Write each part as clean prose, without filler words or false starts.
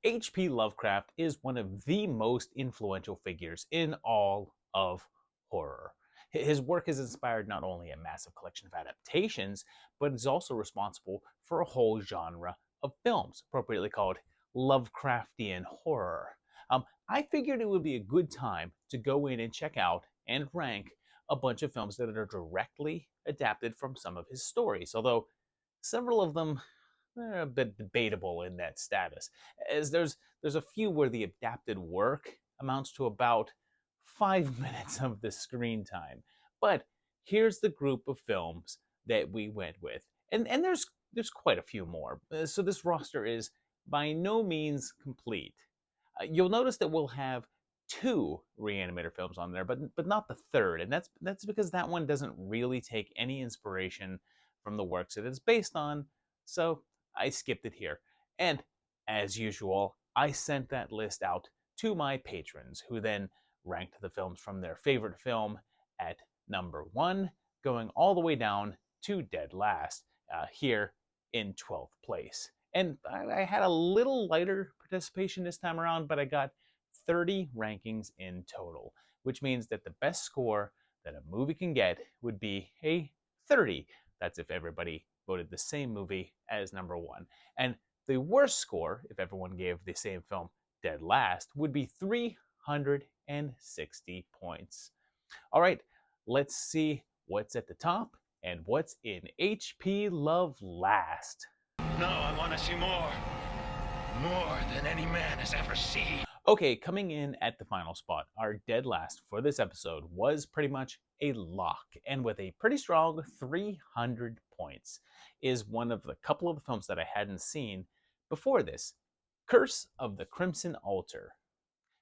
HP Lovecraft is one of the most influential figures in all of horror. His work has inspired not only a massive collection of adaptations, but is also responsible for a whole genre of films, appropriately called Lovecraftian horror. I figured it would be a good time to go in and check out and rank a bunch of films that are directly adapted from some of his stories, although several of them are a bit debatable in that status, as there's a few where the adapted work amounts to about 5 minutes of the screen time. But here's the group of films that we went with, and there's quite a few more. So this roster is by no means complete. You'll notice that we'll have two Reanimator films on there, but not the third, and that's because that one doesn't really take any inspiration from the works it is based on. So I skipped it here. And as usual, I sent that list out to my patrons, who then ranked the films from their favorite film at number one, going all the way down to dead last, here in 12th place. And I had a little lighter participation this time around, but I got 30 rankings in total, which means that the best score that a movie can get would be a 30. That's if everybody voted the same movie as number one. And the worst score, if everyone gave the same film dead last, would be 360 points. All right, let's see what's at the top and what's in HP Love last. No, I want to see more. More than any man has ever seen. Okay, coming in at the final spot, our dead last for this episode was pretty much a lock, and with a pretty strong 300 points, is one of the couple of the films that I hadn't seen before this, Curse of the Crimson Altar.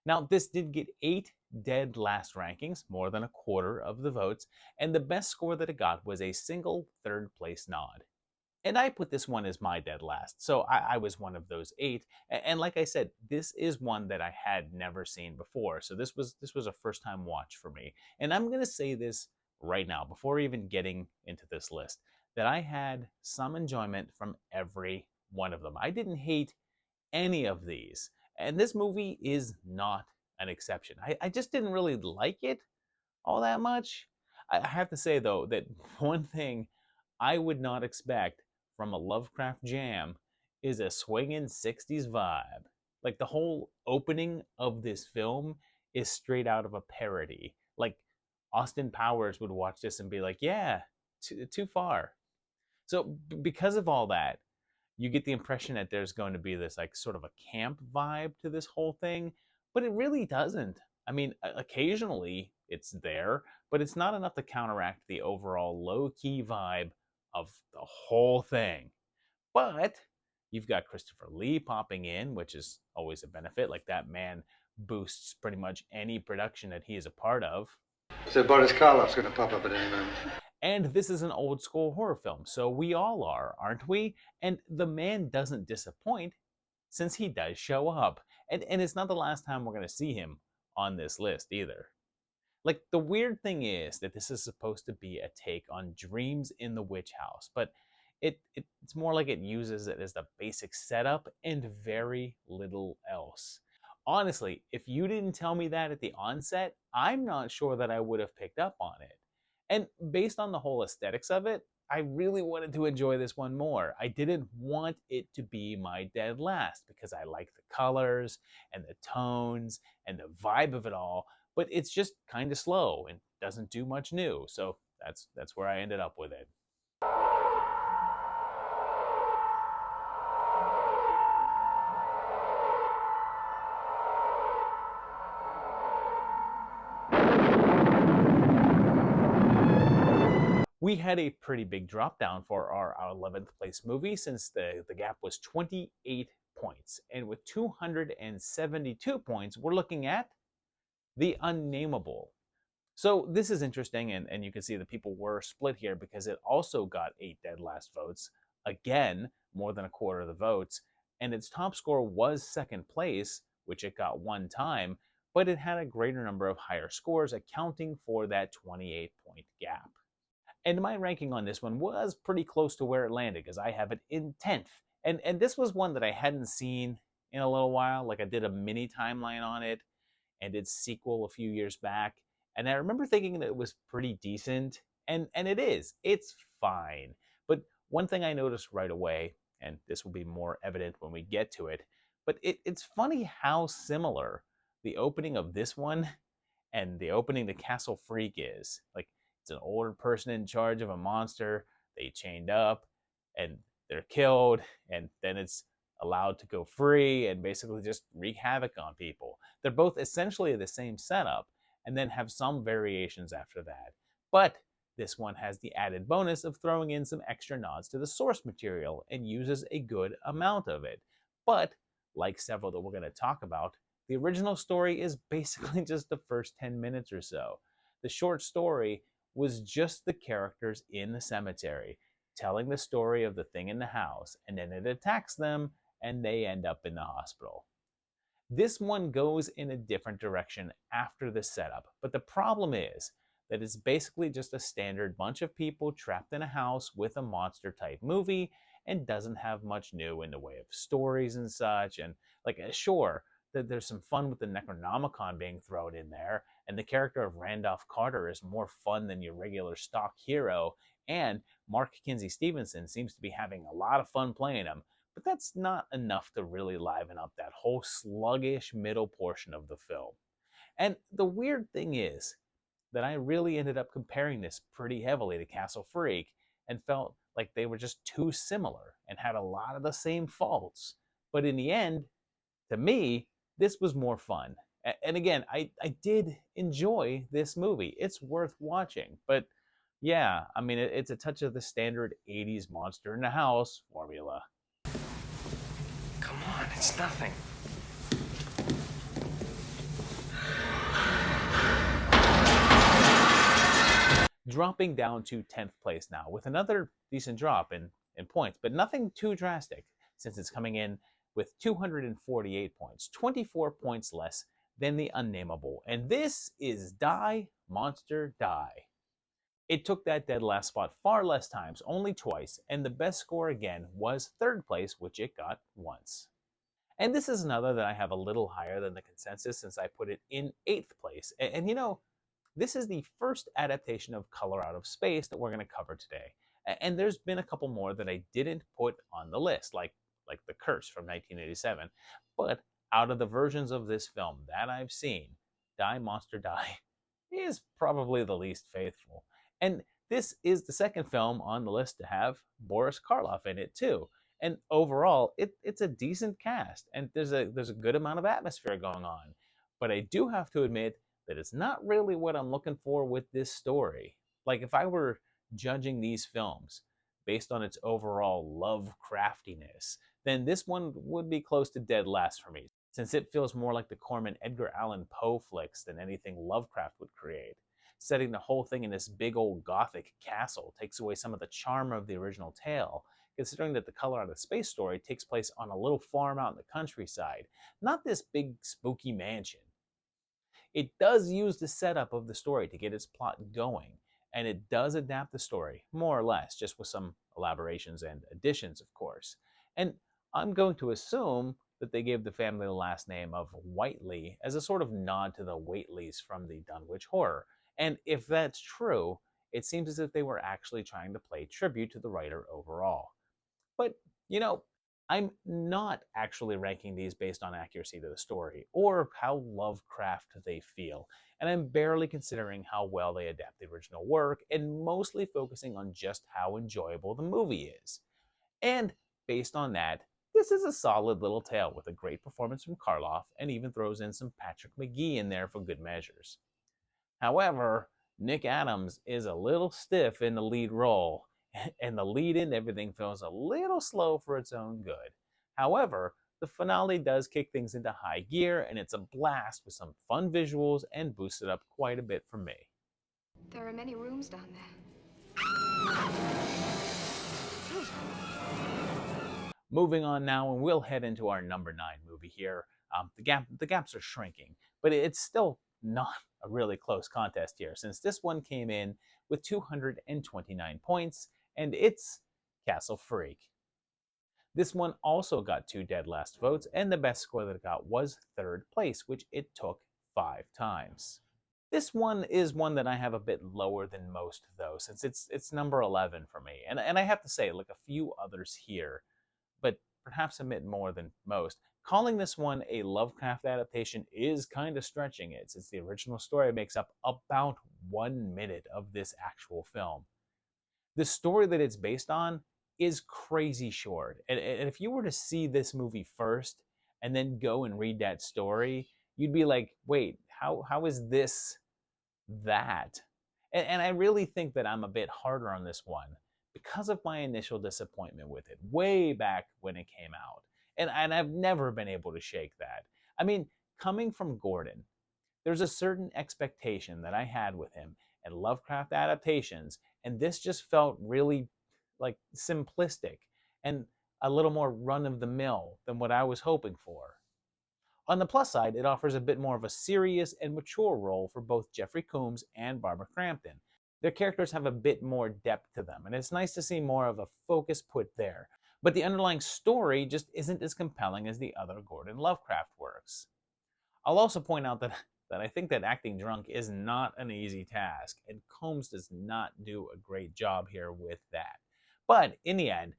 Now, this did get 8 dead last rankings, more than a quarter of the votes, and the best score that it got was a single third place nod. And I put this one as my dead last, so I was one of those 8. And like I said, this is one that I had never seen before, so this was a first time watch for me. And I'm going to say this right now, before even getting into this list, that I had some enjoyment from every one of them. I didn't hate any of these, and this movie is not an exception. I just didn't really like it all that much. I have to say, though, that one thing I would not expect from a Lovecraft jam is a swinging 60s vibe. Like, the whole opening of this film is straight out of a parody. Like, Austin Powers would watch this and be like, yeah, too far. So because of all that, you get the impression that there's going to be this like sort of a camp vibe to this whole thing, but it really doesn't. I mean, occasionally it's there, but it's not enough to counteract the overall low-key vibe of the whole thing. But you've got Christopher Lee popping in, which is always a benefit. Like, that man boosts pretty much any production that he is a part of. So Boris Karloff's going to pop up at any moment. And this is an old school horror film, so we all are, aren't we? And the man doesn't disappoint, since he does show up. And it's not the last time we're going to see him on this list either. Like, the weird thing is that this is supposed to be a take on Dreams in the Witch House, but it's more like it uses it as the basic setup and very little else. Honestly, if you didn't tell me that at the onset, I'm not sure that I would have picked up on it. And based on the whole aesthetics of it, I really wanted to enjoy this one more. I didn't want it to be my dead last because I like the colors and the tones and the vibe of it all, but it's just kind of slow and doesn't do much new. So that's where I ended up with it. We had a pretty big drop down for our 11th place movie, since the gap was 28 points. And with 272 points, we're looking at The Unnameable. So this is interesting, and you can see that people were split here because it also got 8 dead last votes. Again, more than a quarter of the votes. And its top score was second place, which it got one time, but it had a greater number of higher scores, accounting for that 28-point gap. And my ranking on this one was pretty close to where it landed, because I have it in 10th. And this was one that I hadn't seen in a little while. Like I did a mini timeline on it and its sequel a few years back. And I remember thinking that it was pretty decent, and it is. It's fine. But one thing I noticed right away, and this will be more evident when we get to it, but it's funny how similar the opening of this one and the opening to Castle Freak is. Like, it's an older person in charge of a monster, they chained up, and they're killed, and then it's allowed to go free and basically just wreak havoc on people. They're both essentially the same setup, and then have some variations after that. But this one has the added bonus of throwing in some extra nods to the source material and uses a good amount of it. But, like several that we're going to talk about, the original story is basically just the first 10 minutes or so. The short story was just the characters in the cemetery telling the story of the thing in the house, and then it attacks them and they end up in the hospital. This one goes in a different direction after the setup, but the problem is that it's basically just a standard bunch of people trapped in a house with a monster type movie and doesn't have much new in the way of stories and such. And like, sure, that there's some fun with the Necronomicon being thrown in there, and the character of Randolph Carter is more fun than your regular stock hero, and Mark Kinsey Stevenson seems to be having a lot of fun playing him, but that's not enough to really liven up that whole sluggish middle portion of the film. And the weird thing is that I really ended up comparing this pretty heavily to Castle Freak and felt like they were just too similar and had a lot of the same faults. But in the end, to me, this was more fun. And again, I did enjoy this movie. It's worth watching. But yeah, I mean, it's a touch of the standard 80s monster in the house formula. Come on, it's nothing. Dropping down to 10th place now with another decent drop in points, but nothing too drastic since it's coming in with 248 points, 24 points less than the Unnameable. And this is Die, Monster, Die. It took that dead last spot far less times, only twice, and the best score again was 3rd place, which it got once. And this is another that I have a little higher than the consensus since I put it in 8th place. And you know, this is the first adaptation of Color Out of Space that we're going to cover today. And there's been a couple more that I didn't put on the list, like The Curse from 1987. But out of the versions of this film that I've seen, Die, Monster, Die is probably the least faithful. And this is the second film on the list to have Boris Karloff in it too. And overall, it's a decent cast, and there's a good amount of atmosphere going on. But I do have to admit that it's not really what I'm looking for with this story. Like, if I were judging these films based on its overall Lovecraftiness, then this one would be close to dead last for me, since it feels more like the Corman Edgar Allan Poe flicks than anything Lovecraft would create. Setting the whole thing in this big old gothic castle takes away some of the charm of the original tale, considering that the Color Out of Space story takes place on a little farm out in the countryside, not this big spooky mansion. It does use the setup of the story to get its plot going, and it does adapt the story, more or less, just with some elaborations and additions, of course. And I'm going to assume that they gave the family the last name of Whiteley as a sort of nod to the Whateleys from the Dunwich Horror. And if that's true, it seems as if they were actually trying to pay tribute to the writer overall. But, you know, I'm not actually ranking these based on accuracy to the story or how Lovecraft they feel, and I'm barely considering how well they adapt the original work and mostly focusing on just how enjoyable the movie is. And based on that, this is a solid little tale with a great performance from Karloff and even throws in some Patrick McGee in there for good measures. However, Nick Adams is a little stiff in the lead role, and the lead in everything feels a little slow for its own good. However, the finale does kick things into high gear, and it's a blast with some fun visuals and boosts it up quite a bit for me. There are many rooms down there. Moving on now, and we'll head into our number 9 movie here. The gaps are shrinking, but it's still not a really close contest here, since this one came in with 229 points, and it's Castle Freak. This one also got 2 dead last votes, and the best score that it got was 3rd place, which it took 5 times. This one is one that I have a bit lower than most, though, since it's number 11 for me. And I have to say, like a few others here, but perhaps a bit more than most. Calling this one a Lovecraft adaptation is kind of stretching it, since the original story makes up about 1 minute of this actual film. The story that it's based on is crazy short. And if you were to see this movie first and then go and read that story, you'd be like, wait, how is this that? And I really think that I'm a bit harder on this one because of my initial disappointment with it way back when it came out. And I've never been able to shake that. I mean, coming from Gordon, there's a certain expectation that I had with him and Lovecraft adaptations, and this just felt really like simplistic and a little more run of the mill than what I was hoping for. On the plus side, it offers a bit more of a serious and mature role for both Jeffrey Combs and Barbara Crampton. Their characters have a bit more depth to them, and it's nice to see more of a focus put there. But the underlying story just isn't as compelling as the other Gordon Lovecraft works. I'll also point out that I think that acting drunk is not an easy task, and Combs does not do a great job here with that. But in the end,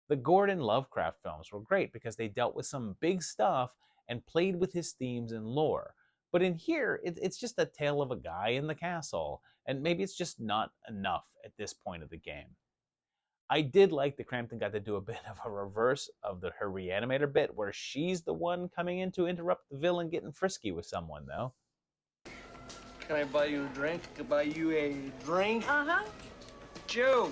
the Gordon Lovecraft films were great because they dealt with some big stuff and played with his themes and lore. But in here, it's just a tale of a guy in the castle, and maybe it's just not enough at this point of the game. I did like that Crampton got to do a bit of a reverse of her Reanimator bit, where she's the one coming in to interrupt the villain getting frisky with someone, though. Can I buy you a drink? Can I buy you a drink? Uh-huh. Joe!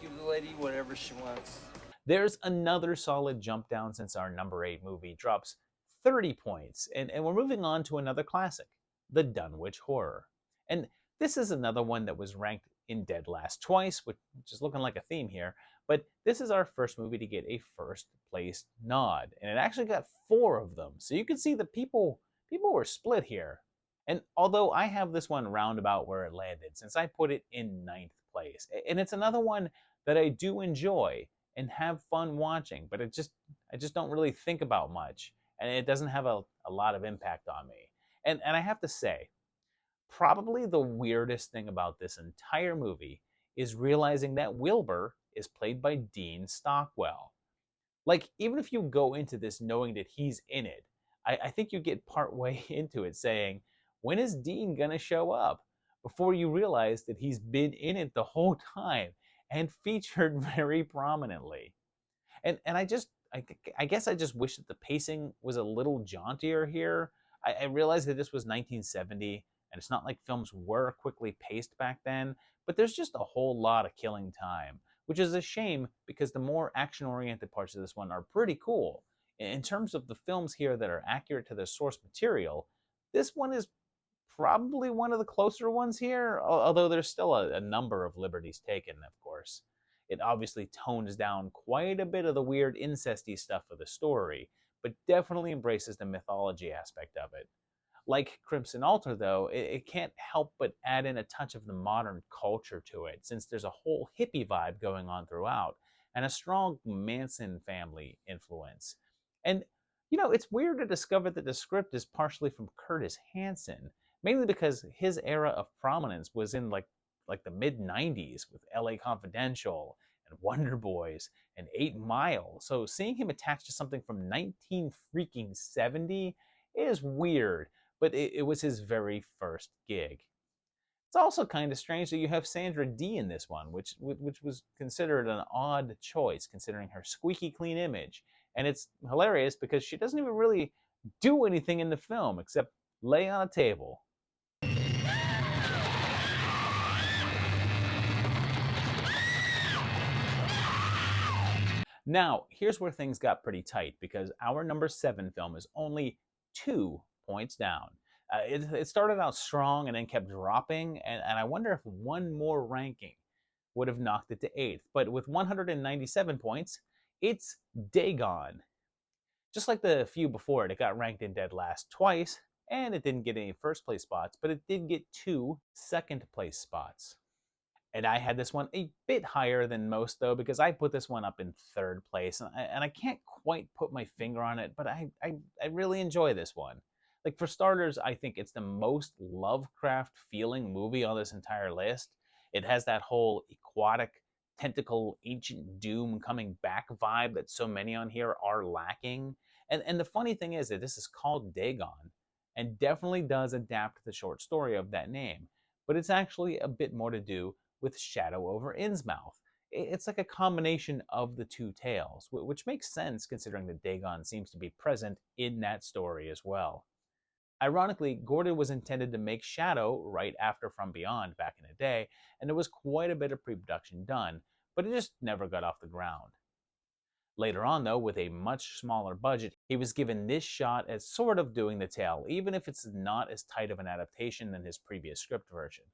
Give the lady whatever she wants. There's another solid jump down since our number 8 movie drops 30 points, and we're moving on to another classic, the Dunwich Horror. And this is another one that was ranked in dead last twice, which is looking like a theme here, but this is our first movie to get a first place nod, and it actually got 4 of them, so you can see that people were split here. And although I have this one roundabout where it landed, since I put it in 9th place, and it's another one that I do enjoy and have fun watching, but I just don't really think about much, and it doesn't have a lot of impact on me. And I have to say, probably the weirdest thing about this entire movie is realizing that Wilbur is played by Dean Stockwell. Like, even if you go into this knowing that he's in it, I think you get partway into it saying, when is Dean gonna show up? Before you realize that he's been in it the whole time and featured very prominently. And I guess I just wish that the pacing was a little jauntier here. I realized that this was 1970, and it's not like films were quickly paced back then, but there's just a whole lot of killing time, which is a shame because the more action-oriented parts of this one are pretty cool. In terms of the films here that are accurate to their source material, this one is probably one of the closer ones here, although there's still a number of liberties taken, of course. It obviously tones down quite a bit of the weird incesty stuff of the story, but definitely embraces the mythology aspect of it. Like Crimson Altar, though, it can't help but add in a touch of the modern culture to it, since there's a whole hippie vibe going on throughout, and a strong Manson family influence. And, it's weird to discover that the script is partially from Curtis Hanson, mainly because his era of prominence was in like the mid-90s with LA Confidential and Wonder Boys and 8 Mile. So seeing him attached to something from 1970 is weird, but it was his very first gig. It's also kind of strange that you have Sandra Dee in this one, which was considered an odd choice considering her squeaky clean image. And it's hilarious because she doesn't even really do anything in the film except lay on a table. Now, here's where things got pretty tight because our number 7 film is only 2 points down. It started out strong and then kept dropping, and I wonder if one more ranking would have knocked it to 8th. But with 197 points, it's Dagon. Just like the few before it got ranked in dead last twice, and it didn't get any first place spots, but it did get 2 second place spots. And I had this one a bit higher than most, though, because I put this one up in third place. And I can't quite put my finger on it, but I really enjoy this one. Like, for starters, I think it's the most Lovecraft feeling movie on this entire list. It has that whole aquatic, tentacle, ancient doom coming back vibe that so many on here are lacking. And the funny thing is that this is called Dagon and definitely does adapt the short story of that name, but it's actually a bit more to do with Shadow over Innsmouth. It's like a combination of the two tales, which makes sense considering that Dagon seems to be present in that story as well. Ironically, Gordon was intended to make Shadow right after From Beyond back in the day, and there was quite a bit of pre-production done, but it just never got off the ground. Later on, though, with a much smaller budget, he was given this shot at sort of doing the tale, even if it's not as tight of an adaptation than his previous script version.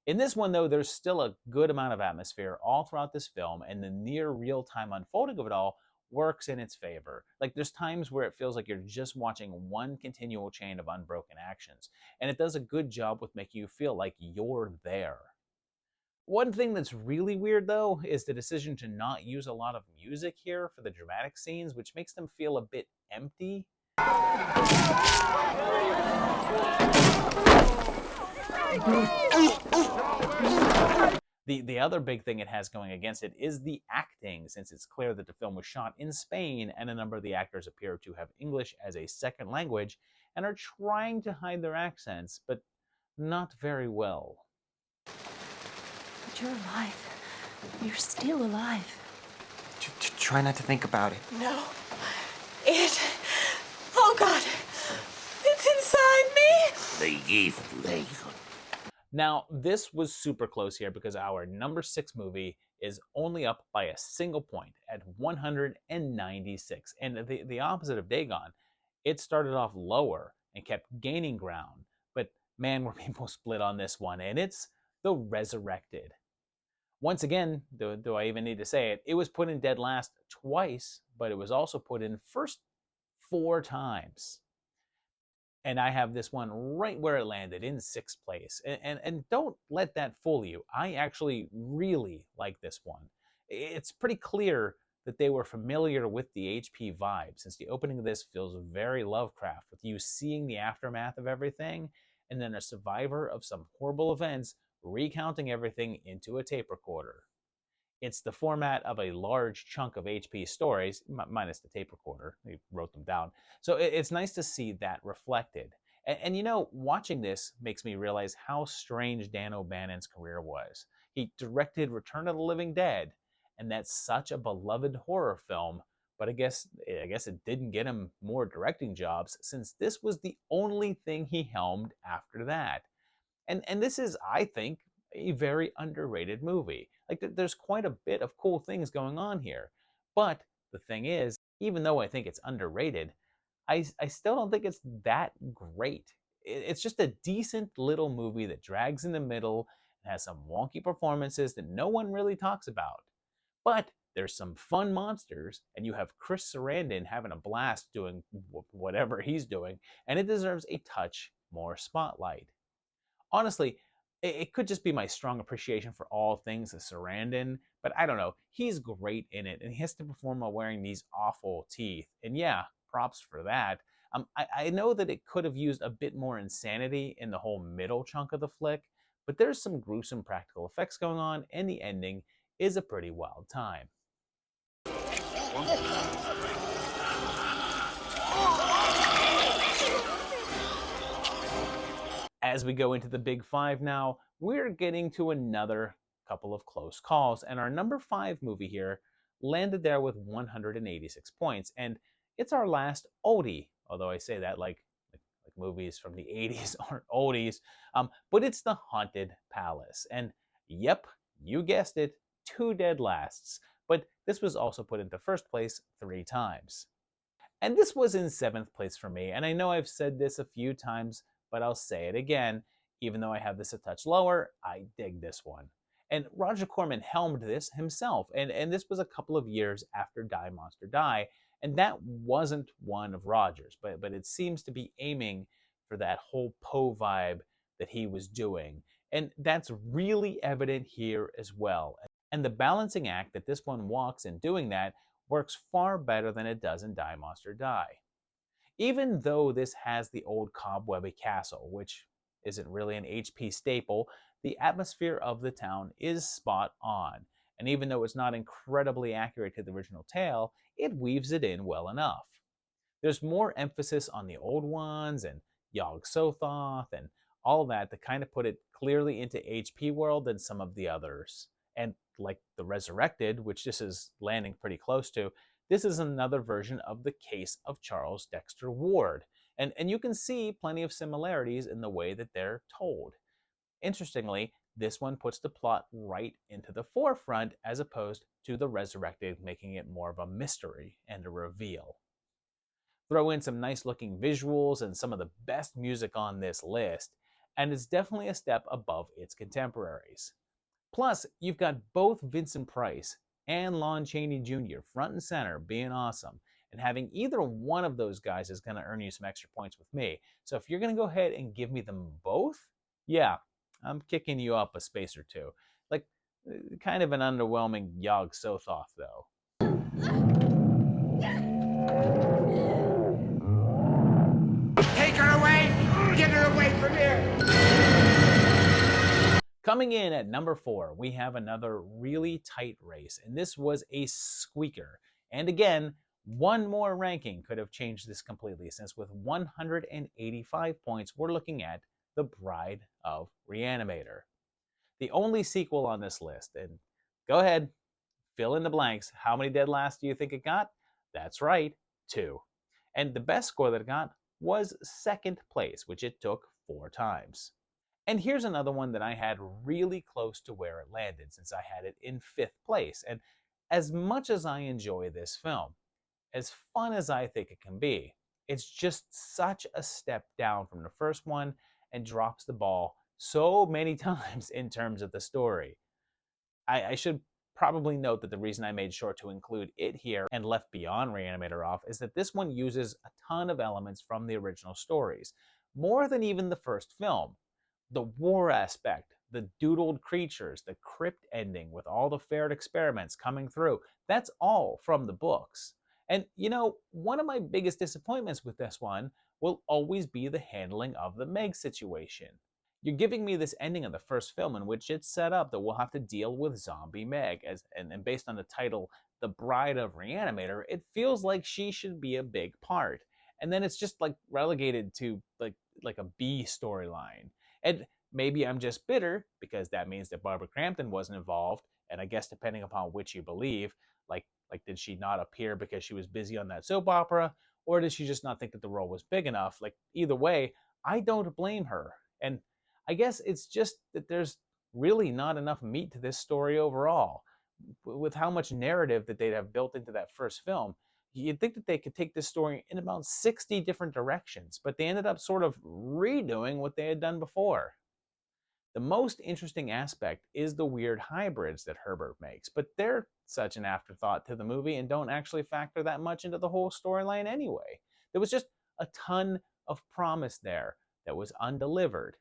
In this one, though, there's still a good amount of atmosphere all throughout this film, and the near real-time unfolding of it all works in its favor. Like, there's times where it feels like you're just watching one continual chain of unbroken actions, and it does a good job with making you feel like you're there. One thing that's really weird, though, is the decision to not use a lot of music here for the dramatic scenes, which makes them feel a bit empty. The other big thing it has going against it is the acting, since it's clear that the film was shot in Spain and a number of the actors appear to have English as a second language and are trying to hide their accents, but not very well. But you're alive. You're still alive. Try not to think about it. No. Oh God. It's inside me. The gift, Dagon. Now, this was super close here because our number 6 movie is only up by a single point at 196. And the opposite of Dagon, it started off lower and kept gaining ground. But man, were people split on this one, and it's The Resurrected. Once again, do I even need to say it, it was put in dead last twice, but it was also put in first 4 times. And I have this one right where it landed, in 6th place. And don't let that fool you. I actually really like this one. It's pretty clear that they were familiar with the HP vibe, since the opening of this feels very Lovecraft, with you seeing the aftermath of everything, and then a survivor of some horrible events recounting everything into a tape recorder. It's the format of a large chunk of HP stories, minus the tape recorder. They wrote them down. So it's nice to see that reflected. And you know, watching this makes me realize how strange Dan O'Bannon's career was. He directed Return of the Living Dead, and that's such a beloved horror film, but I guess it didn't get him more directing jobs, since this was the only thing he helmed after that. And this is, I think, a very underrated movie. Like, there's quite a bit of cool things going on here. But the thing is, even though I think it's underrated, I still don't think it's that great. It's just a decent little movie that drags in the middle and has some wonky performances that no one really talks about. But there's some fun monsters, and you have Chris Sarandon having a blast doing whatever he's doing, and it deserves a touch more spotlight. Honestly, it could just be my strong appreciation for all things Sarandon, but I don't know. He's great in it, and he has to perform while wearing these awful teeth. And yeah, props for that. I know that it could have used a bit more insanity in the whole middle chunk of the flick, but there's some gruesome practical effects going on, and the ending is a pretty wild time. As we go into the big 5 now, we're getting to another couple of close calls, and our number 5 movie here landed there with 186 points, and it's our last oldie, although I say that like movies from the 80s aren't oldies, but it's The Haunted Palace. And yep, you guessed it, 2 dead lasts, but this was also put into first place 3 times. And this was in 7th place for me, and I know I've said this a few times, but I'll say it again. Even though I have this a touch lower, I dig this one. And Roger Corman helmed this himself, and this was a couple of years after Die Monster Die, and that wasn't one of Roger's, but it seems to be aiming for that whole Poe vibe that he was doing. And that's really evident here as well. And the balancing act that this one walks in doing that works far better than it does in Die Monster Die. Even though this has the old cobwebby castle, which isn't really an HP staple, the atmosphere of the town is spot on. And even though it's not incredibly accurate to the original tale, it weaves it in well enough. There's more emphasis on the old ones and Yog Sothoth and all that to kind of put it clearly into HP world than some of the others. And like the Resurrected, which this is landing pretty close to, this is another version of the case of Charles Dexter Ward. And you can see plenty of similarities in the way that they're told. Interestingly, this one puts the plot right into the forefront as opposed to the Resurrected, making it more of a mystery and a reveal. Throw in some nice looking visuals and some of the best music on this list, and it's definitely a step above its contemporaries. Plus, you've got both Vincent Price and Lon Chaney Jr. front and center being awesome, and having either one of those guys is going to earn you some extra points with me. So if you're going to go ahead and give me them both, yeah, I'm kicking you up a space or two. Like, kind of an underwhelming Yog Sothoth, though. Take her away! Get her away from here! Coming in at number 4, we have another really tight race, and this was a squeaker. And again, one more ranking could have changed this completely, since with 185 points, we're looking at The Bride of Reanimator. The only sequel on this list, and go ahead, fill in the blanks. How many dead last do you think it got? That's right, 2. And the best score that it got was 2nd place, which it took 4 times. And here's another one that I had really close to where it landed, since I had it in 5th place. And as much as I enjoy this film, as fun as I think it can be, it's just such a step down from the first one and drops the ball so many times in terms of the story. I should probably note that the reason I made sure to include it here and left Beyond Reanimator off is that this one uses a ton of elements from the original stories, more than even the first film. The war aspect, the doodled creatures, the crypt ending with all the failed experiments coming through, that's all from the books. And you know, one of my biggest disappointments with this one will always be the handling of the Meg situation. You're giving me this ending of the first film in which it's set up that we'll have to deal with zombie Meg, and based on the title, The Bride of Reanimator, it feels like she should be a big part. And then it's just like relegated to like a B storyline. And maybe I'm just bitter because that means that Barbara Crampton wasn't involved, and I guess depending upon which you believe, like did she not appear because she was busy on that soap opera, or did she just not think that the role was big enough? Like, either way, I don't blame her. And I guess it's just that there's really not enough meat to this story overall. With how much narrative that they'd have built into that first film, you'd think that they could take this story in about 60 different directions, but they ended up sort of redoing what they had done before. The most interesting aspect is the weird hybrids that Herbert makes, but they're such an afterthought to the movie and don't actually factor that much into the whole storyline anyway. There was just a ton of promise there that was undelivered.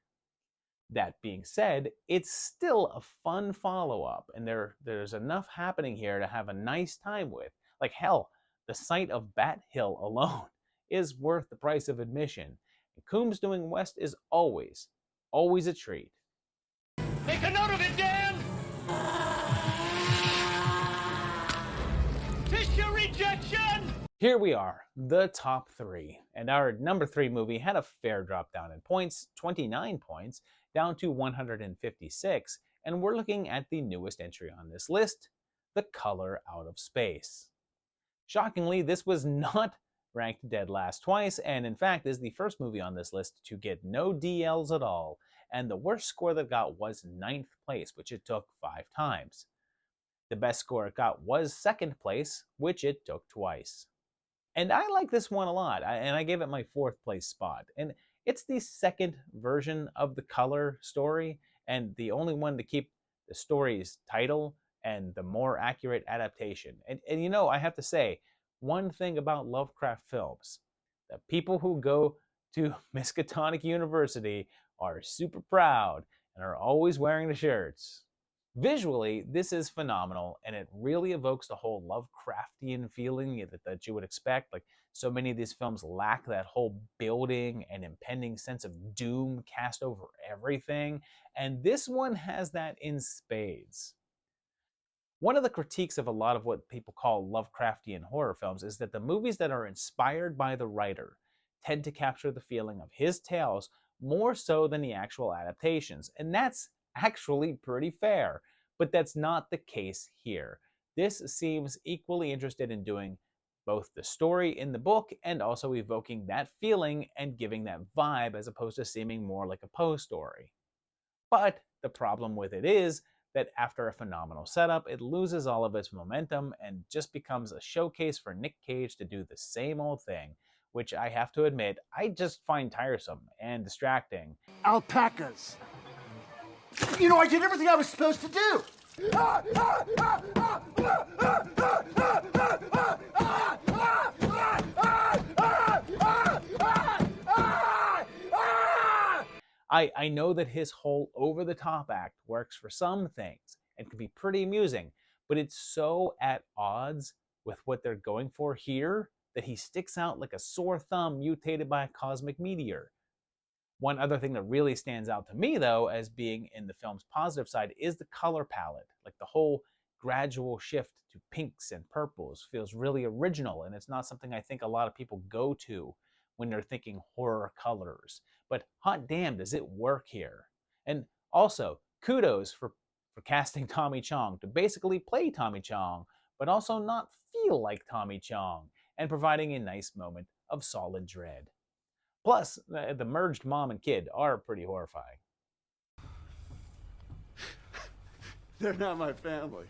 That being said, it's still a fun follow-up, and there's enough happening here to have a nice time with. Like, hell, the sight of Bat Hill alone is worth the price of admission. And Coombs doing West is always a treat. Make a note of it, Dan! Tissue rejection! Here we are, the top 3. And our number 3 movie had a fair drop down in points, 29 points, down to 156. And we're looking at the newest entry on this list, The Color Out of Space. Shockingly, this was not ranked dead last twice, and in fact is the first movie on this list to get no DLs at all, and the worst score that it got was 9th place, which it took 5 times. The best score it got was 2nd place, which it took twice. And I like this one a lot, and I gave it my 4th place spot. And it's the 2nd version of the Color story, and the only one to keep the story's title and the more accurate adaptation. And you know, I have to say, one thing about Lovecraft films, the people who go to Miskatonic University are super proud, and are always wearing the shirts. Visually, this is phenomenal, and it really evokes the whole Lovecraftian feeling that you would expect. Like, so many of these films lack that whole building and impending sense of doom cast over everything, and this one has that in spades. One of the critiques of a lot of what people call Lovecraftian horror films is that the movies that are inspired by the writer tend to capture the feeling of his tales more so than the actual adaptations, and that's actually pretty fair, but that's not the case here. This seems equally interested in doing both the story in the book and also evoking that feeling and giving that vibe as opposed to seeming more like a Poe story. But the problem with it is that after a phenomenal setup, it loses all of its momentum and just becomes a showcase for Nick Cage to do the same old thing, which I have to admit, I just find tiresome and distracting. Alpacas. You know, I did everything I was supposed to do. I know that his whole over-the-top act works for some things and can be pretty amusing, but it's so at odds with what they're going for here that he sticks out like a sore thumb mutated by a cosmic meteor. One other thing that really stands out to me, though, as being in the film's positive side, is the color palette. Like, the whole gradual shift to pinks and purples feels really original, and it's not something I think a lot of people go to when they're thinking horror colors. But hot damn, does it work here. And also, kudos for casting Tommy Chong to basically play Tommy Chong, but also not feel like Tommy Chong, and providing a nice moment of solid dread. Plus, the merged mom and kid are pretty horrifying. They're not my family.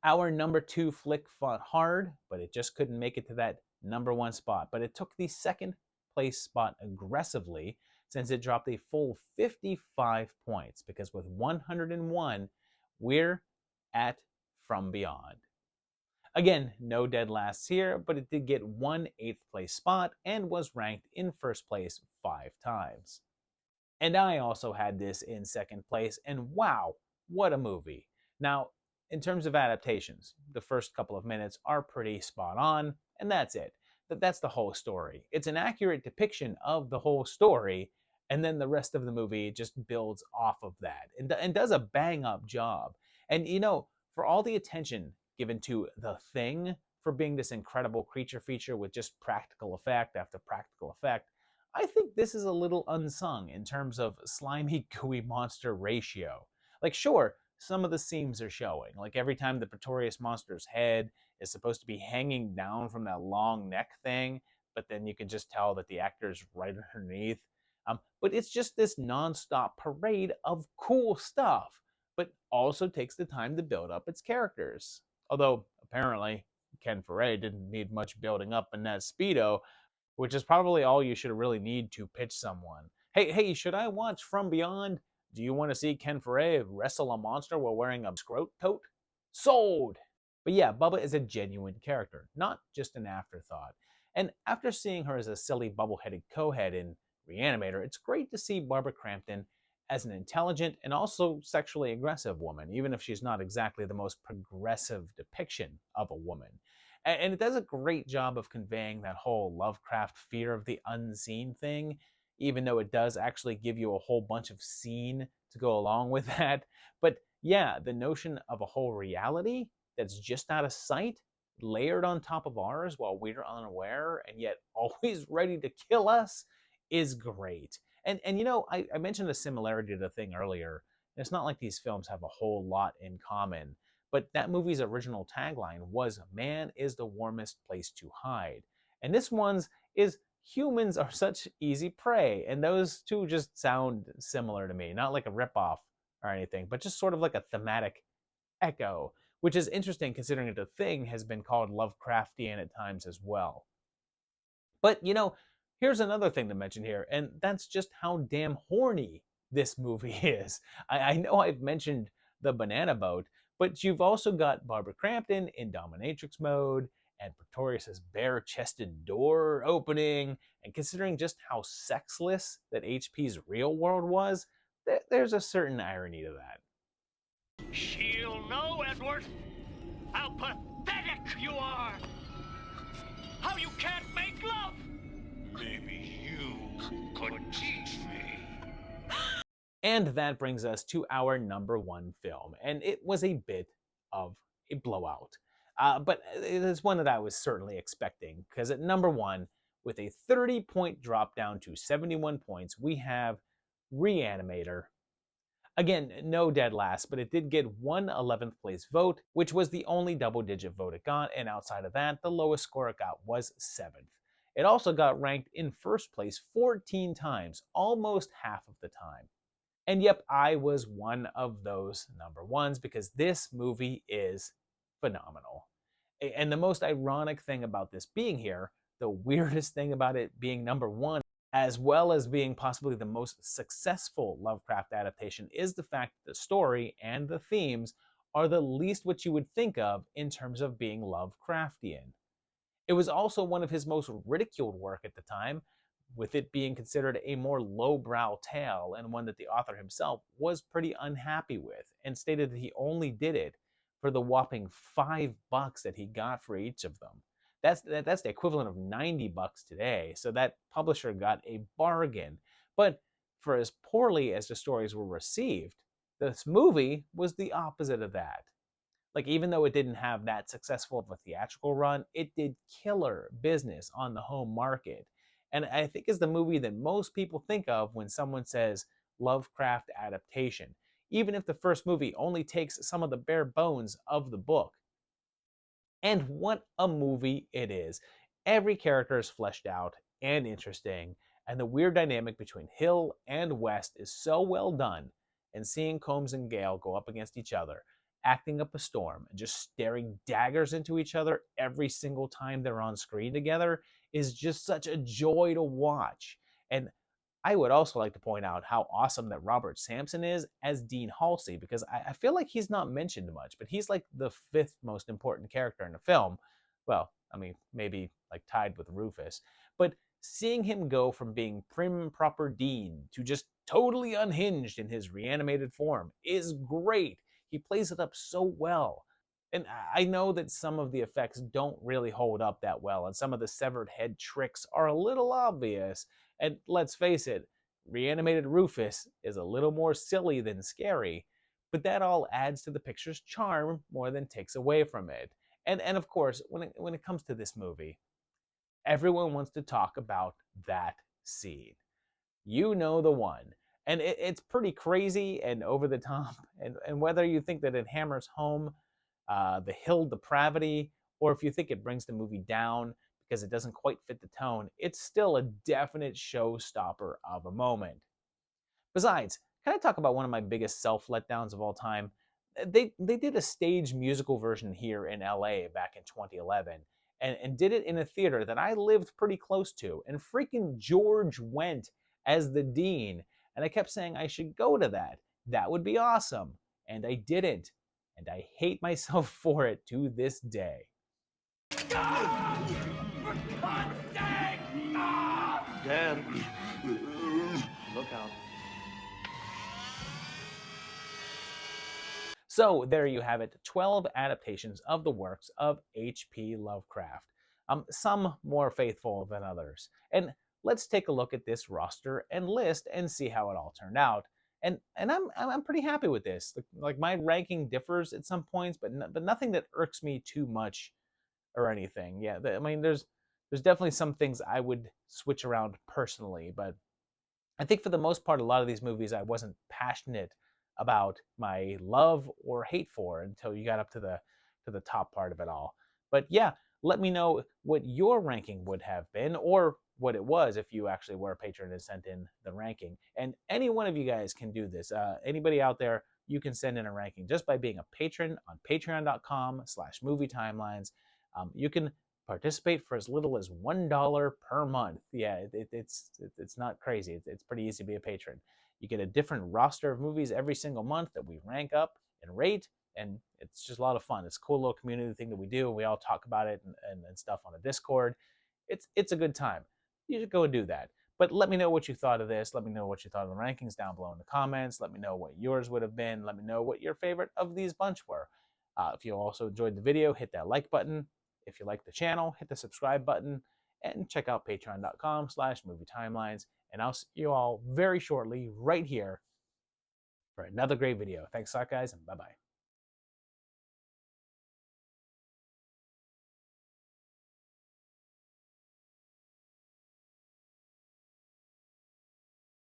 Our number 2 flick fought hard, but it just couldn't make it to that number 1 spot. But it took the second place spot aggressively, since it dropped a full 55 points, because with 101, we're at From Beyond. Again, no dead lasts here, but it did get one 8th place spot and was ranked in first place 5 times. And I also had this in second place, and wow, what a movie. Now, in terms of adaptations, the first couple of minutes are pretty spot on, and that's it. That's the whole story. It's an accurate depiction of the whole story, and then the rest of the movie just builds off of that and does a bang-up job. And you know, for all the attention given to The Thing for being this incredible creature feature with just practical effect after practical effect, I think this is a little unsung in terms of slimy, gooey monster ratio. Like, sure, some of the seams are showing. Like, every time the Pretorius monster's head is supposed to be hanging down from that long neck thing, but then you can just tell that the actor's right underneath. But it's just this non-stop parade of cool stuff, but also takes the time to build up its characters. Although, apparently, Ken Foray didn't need much building up in that Speedo, which is probably all you should really need to pitch someone. Hey, should I watch From Beyond? Do you want to see Ken Foray wrestle a monster while wearing a scrote coat? Sold! But yeah, Bubba is a genuine character, not just an afterthought. And after seeing her as a silly bubble-headed co-head in Reanimator, it's great to see Barbara Crampton as an intelligent and also sexually aggressive woman, even if she's not exactly the most progressive depiction of a woman. And it does a great job of conveying that whole Lovecraft fear of the unseen thing, even though it does actually give you a whole bunch of scene to go along with that. But yeah, the notion of a whole reality that's just out of sight, layered on top of ours while we're unaware and yet always ready to kill us, is great. And you know, I mentioned a similarity to The Thing earlier. It's not like these films have a whole lot in common, but that movie's original tagline was, "Man is the warmest place to hide." And this one's is, "Humans are such easy prey." And those two just sound similar to me. Not like a ripoff or anything, but just sort of like a thematic echo, which is interesting considering that The Thing has been called Lovecraftian at times as well. But, you know, here's another thing to mention here, and that's just how damn horny this movie is. I know I've mentioned the banana boat, but you've also got Barbara Crampton in dominatrix mode, and Pretorius's bare-chested door opening, and considering just how sexless that HP's real world was, there's a certain irony to that. She'll know, Edward, how pathetic you are. How you can't make love. Maybe you could teach me. And that brings us to our number one film, and it was a bit of a blowout. But it is one that I was certainly expecting, because at number one, with a 30-point drop down to 71 points, we have Reanimator. Again, no dead last, but it did get one 11th place vote, which was the only double-digit vote it got, and outside of that, the lowest score it got was 7th. It also got ranked in first place 14 times, almost half of the time. And yep, I was one of those number ones, because this movie is phenomenal. And the most ironic thing about this being here, the weirdest thing about it being number one, as well as being possibly the most successful Lovecraft adaptation, is the fact that the story and the themes are the least what you would think of in terms of being Lovecraftian. It was also one of his most ridiculed work at the time, with it being considered a more lowbrow tale, and one that the author himself was pretty unhappy with, and stated that he only did it for the whopping $5 that he got for each of them. That's the equivalent of $90 today, so that publisher got a bargain. But for as poorly as the stories were received, this movie was the opposite of that. Like, even though it didn't have that successful of a theatrical run, it did killer business on the home market. And I think is the movie that most people think of when someone says Lovecraft adaptation, even if the first movie only takes some of the bare bones of the book. And what a movie it is. Every character is fleshed out and interesting, and the weird dynamic between Hill and West is so well done, and seeing Combs and Gale go up against each other, acting up a storm, and just staring daggers into each other every single time they're on screen together is just such a joy to watch. And I would also like to point out how awesome that Robert Sampson is as Dean Halsey, because I feel like he's not mentioned much, but he's like the 5th most important character in the film. Well, I mean, maybe like tied with Rufus. But seeing him go from being prim and proper Dean to just totally unhinged in his reanimated form is great. He plays it up so well. And I know that some of the effects don't really hold up that well, and some of the severed head tricks are a little obvious. And let's face it, reanimated Rufus is a little more silly than scary, but that all adds to the picture's charm more than takes away from it. And of course, when it comes to this movie, everyone wants to talk about that scene. You know the one. And it's pretty crazy and over the top. And whether you think that it hammers home the Hill depravity, or if you think it brings the movie down because it doesn't quite fit the tone, it's still a definite showstopper of a moment. Besides, can I talk about one of my biggest self-letdowns of all time? They did a stage musical version here in LA back in 2011, and did it in a theater that I lived pretty close to, and freaking George went as the Dean, and I kept saying I should go to that. That would be awesome. And I didn't. And I hate myself for it to this day. Dan, look out. So there you have it, 12 adaptations of the works of HP Lovecraft. Some more faithful than others. And let's take a look at this roster and list and see how it all turned out. And I'm pretty happy with this. Like, my ranking differs at some points, but nothing that irks me too much or anything. Yeah, I mean, there's definitely some things I would switch around personally, but I think for the most part, a lot of these movies I wasn't passionate about my love or hate for until you got up to the top part of it all. But yeah, let me know what your ranking would have been, or what it was if you actually were a patron and sent in the ranking. And any one of you guys can do this. Anybody out there, you can send in a ranking just by being a patron on patreon.com/movietimelines. You can participate for as little as $1 per month. Yeah, it's not crazy. It's pretty easy to be a patron. You get a different roster of movies every single month that we rank up and rate, and it's just a lot of fun. It's a cool little community thing that we do. We all talk about it and stuff on a Discord. It's a good time. You should go and do that. But let me know what you thought of this. Let me know what you thought of the rankings down below in the comments. Let me know what yours would have been. Let me know what your favorite of these bunch were. If you also enjoyed the video, hit that like button. If you like the channel, hit the subscribe button. And check out patreon.com/movietimelines. And I'll see you all very shortly right here for another great video. Thanks a lot, guys, and bye-bye.